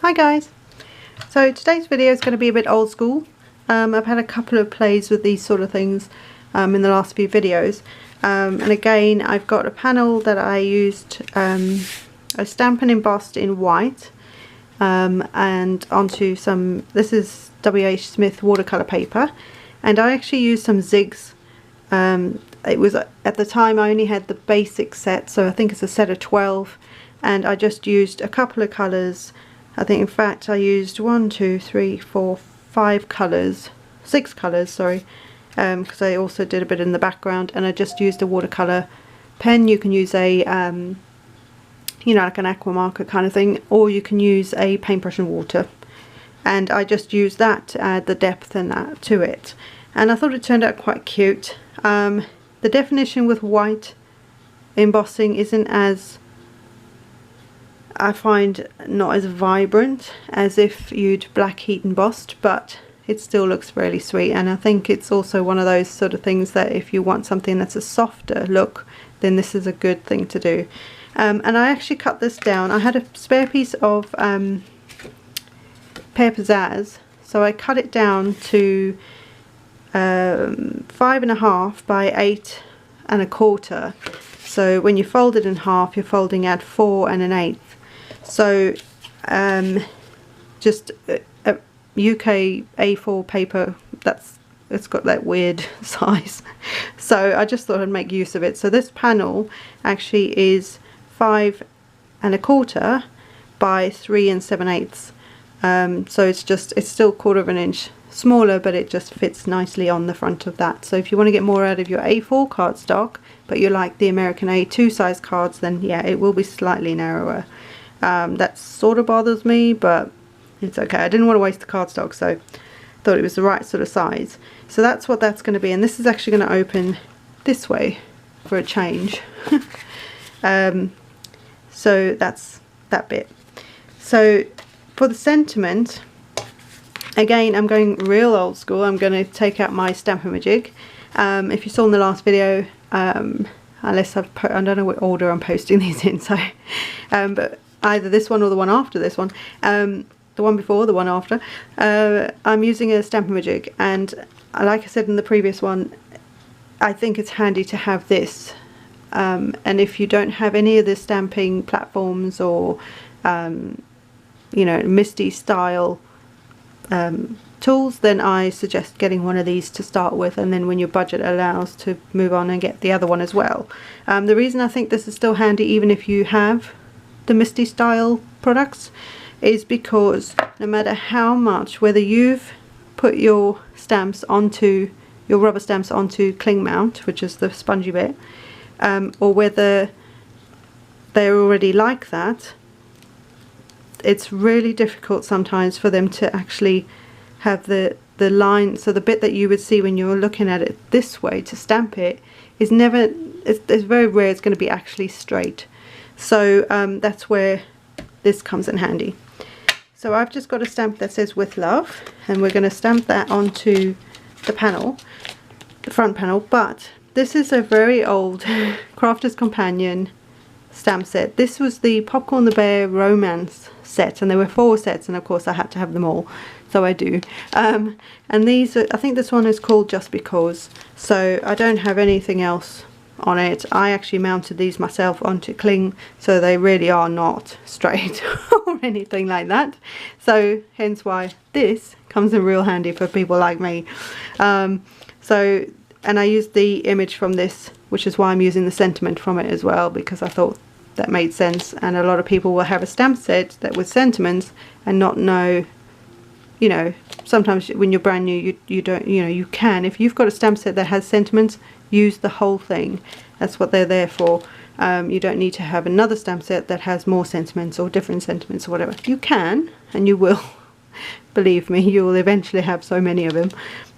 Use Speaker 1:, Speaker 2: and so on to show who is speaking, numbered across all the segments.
Speaker 1: Hi guys! So today's video is going to be a bit old school. I've had a couple of plays with these sort of things in the last few videos, and again I've got a panel that I used a stamp and embossed in white and onto some, this is W.H. Smith watercolour paper, and I actually used some zigs. It was, at the time I only had the basic set, so I think it's a set of 12, and I just used a couple of colours. I think in fact I used 1, 2, 3, 4, 5 colours, 6 colours, sorry, because I also did a bit in the background, and I just used a watercolour pen. You can use a, you know, like an aqua marker kind of thing, or you can use a paintbrush and water, and I just used that to add the depth and that to it, and I thought it turned out quite cute. The definition with white embossing isn't as, I find, not as vibrant as if you'd black heat embossed, but it still looks really sweet, and I think it's also one of those sort of things that if you want something that's a softer look, then this is a good thing to do. And I actually cut this down. I had a spare piece of Pear Pizzazz, so I cut it down to 5.5 by 8.25. So when you fold it in half, you're folding at 4 1/8. So just a UK A4 paper, it's got that weird size, so I just thought I'd make use of it. So this panel actually is 5 1/4 by 3 7/8. So it's still 1/4 inch smaller, but it just fits nicely on the front of that. So if you want to get more out of your A4 cardstock, but you like the American A2 size cards, then yeah, it will be slightly narrower. That sort of bothers me, but it's okay. I didn't want to waste the cardstock, so thought it was the right sort of size. So that's what that's going to be, and this is actually going to open this way for a change. So that's that bit. So for the sentiment, again, I'm going real old school. I'm going to take out my Stamp-A-Majig. If you saw in the last video, unless I don't know what order I'm posting these in, so but either this one or the one after this one, the one before, the one after, I'm using a Stamp-A-Majig, and like I said in the previous one, I think it's handy to have this, and if you don't have any of the stamping platforms or you know, MISTI style tools, then I suggest getting one of these to start with, and then when your budget allows, to move on and get the other one as well. The reason I think this is still handy even if you have the MISTI style products is because no matter how much, whether you've put your stamps onto, your rubber stamps onto cling mount, which is the spongy bit, or whether they're already like that, it's really difficult sometimes for them to actually have the line. So the bit that you would see when you're looking at it this way to stamp it is never, it's very rare it's going to be actually straight. So that's where this comes in handy. So I've just got a stamp that says "With Love," and we're going to stamp that onto the panel, the front panel. But this is a very old Crafter's Companion stamp set. This was the Popcorn the Bear Romance set, and there were 4 sets, and of course I had to have them all, so I do. And these are, I think this one is called Just Because, so I don't have anything else on it. I actually mounted these myself onto cling, so they really are not straight or anything like that, so hence why this comes in real handy for people like me. So, and I used the image from this, which is why I'm using the sentiment from it as well, because I thought that made sense. And a lot of people will have a stamp set that with sentiments and not know, you know, sometimes when you're brand new, you don't, you know, you can, if you've got a stamp set that has sentiments, use the whole thing. That's what they're there for. You don't need to have another stamp set that has more sentiments or different sentiments or whatever. You can, and you will. Believe me, you will eventually have so many of them.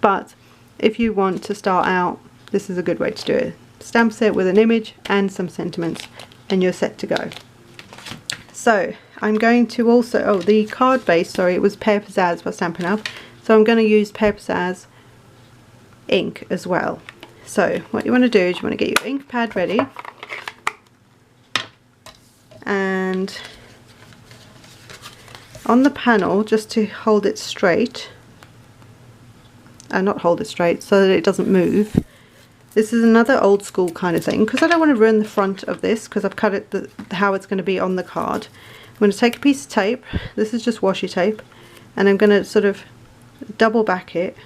Speaker 1: But if you want to start out, this is a good way to do it. Stamp set with an image and some sentiments, and you're set to go. So I'm going to also, oh, the card base, sorry, it was Pear Pizzazz by Stampin' Up. So I'm going to use Pear Pizzazz ink as well. So what you want to do is you want to get your ink pad ready, and on the panel, just to hold it straight, not hold it straight, so that it doesn't move. This is another old school kind of thing, because I don't want to ruin the front of this, because I've cut it how it's going to be on the card. I'm going to take a piece of tape, this is just washi tape, and I'm going to sort of double back it,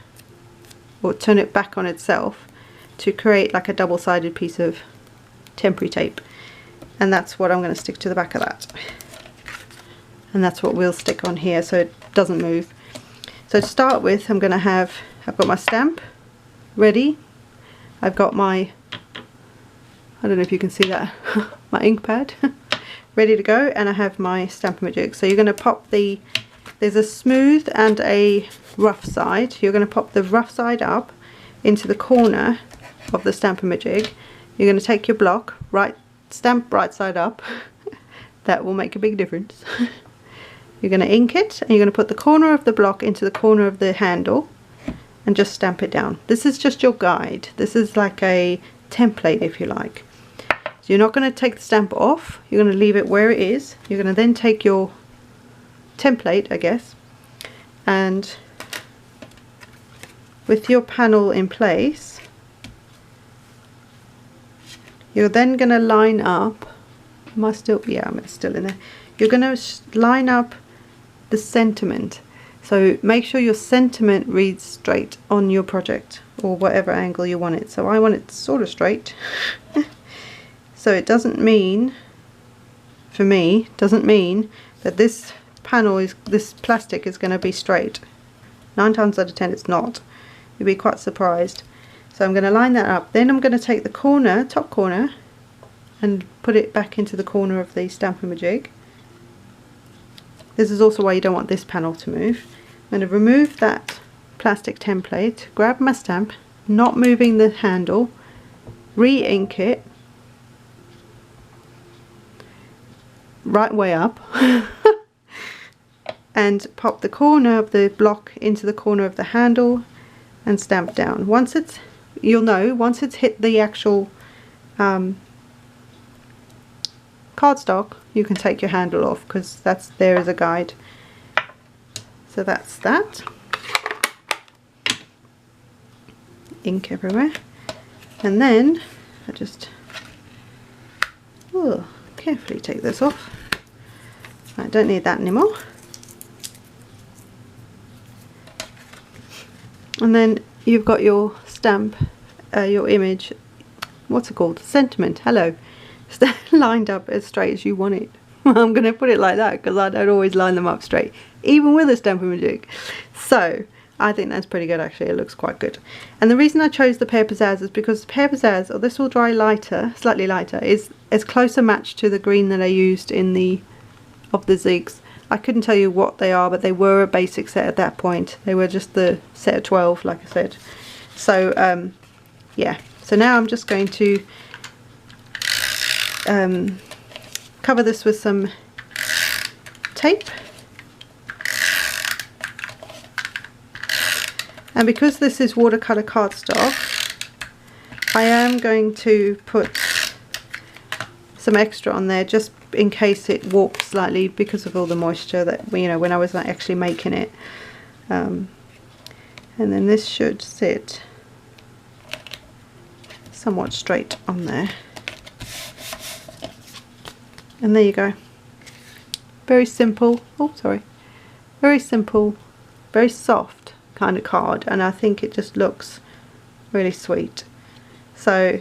Speaker 1: or turn it back on itself, to create like a double-sided piece of temporary tape. And that's what I'm going to stick to the back of that. And that's what we'll stick on here so it doesn't move. So to start with, I've got my stamp ready. I've got my, I don't know if you can see that, my ink pad ready to go, and I have my Stamp-O-Majic. So you're going to pop there's a smooth and a rough side. You're going to pop the rough side up into the corner of the Stamp-O-Majic. You're going to take your block, stamp right side up. That will make a big difference. You're going to ink it, and you're going to put the corner of the block into the corner of the handle and just stamp it down. This is just your guide. This is like a template, if you like. So you're not going to take the stamp off. You're going to leave it where it is. You're going to then take your template, I guess, and with your panel in place, you're then going to line up, I'm still in there. You're going to line up the sentiment. So make sure your sentiment reads straight on your project, or whatever angle you want it. So I want it sort of straight. So it doesn't mean, for me, doesn't mean that this this plastic is going to be straight. 9 times out of 10 it's not. You'll be quite surprised. So I'm going to line that up. Then I'm going to take the corner, top corner, and put it back into the corner of the Stamp-O-Majic. This is also why you don't want this panel to move. I'm going to remove that plastic template, grab my stamp, not moving the handle, re-ink it right way up, and pop the corner of the block into the corner of the handle and stamp down. Once it's, you'll know, once it's hit the actual cardstock, you can take your handle off, because that's there as a guide. So that's that. Ink everywhere. And then I just carefully take this off. I don't need that anymore. And then you've got your stamp, your image, what's it called? Sentiment, hello, lined up as straight as you want it. I'm going to put it like that because I don't always line them up straight, even with a Stamp-O-Majic. So I think that's pretty good actually, it looks quite good. And the reason I chose the Pear Pizzazz is because Pear Pizzazz, or this will dry lighter, slightly lighter, is close a match to the green that I used in the zigs. I couldn't tell you what they are, but they were a basic set at that point. They were just the set of 12, like I said. So yeah, so now I'm just going to cover this with some tape. And because this is watercolor cardstock, I am going to put some extra on there just in case it warps slightly because of all the moisture that, you know, when I was actually making it. And then this should sit somewhat straight on there. And there you go. Very simple, oh sorry, very simple, very soft kind of card, and I think it just looks really sweet. So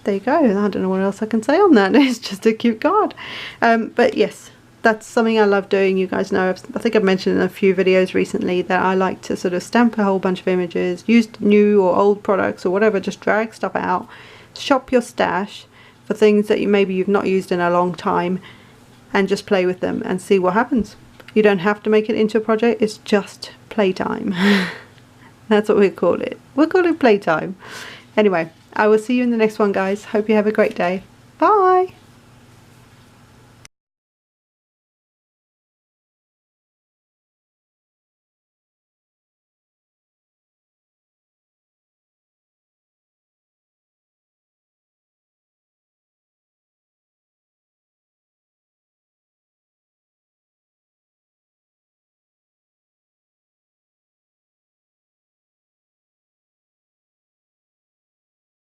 Speaker 1: there you go. I don't know what else I can say on that. It's just a cute card. But yes, that's something I love doing. You guys know, I think I've mentioned in a few videos recently that I like to sort of stamp a whole bunch of images, use new or old products or whatever, just drag stuff out, shop your stash for things that maybe you've not used in a long time, and just play with them and see what happens. You don't have to make it into a project, it's just playtime. That's what we call it. We'll call it playtime. Anyway, I will see you in the next one, guys. Hope you have a great day. Bye!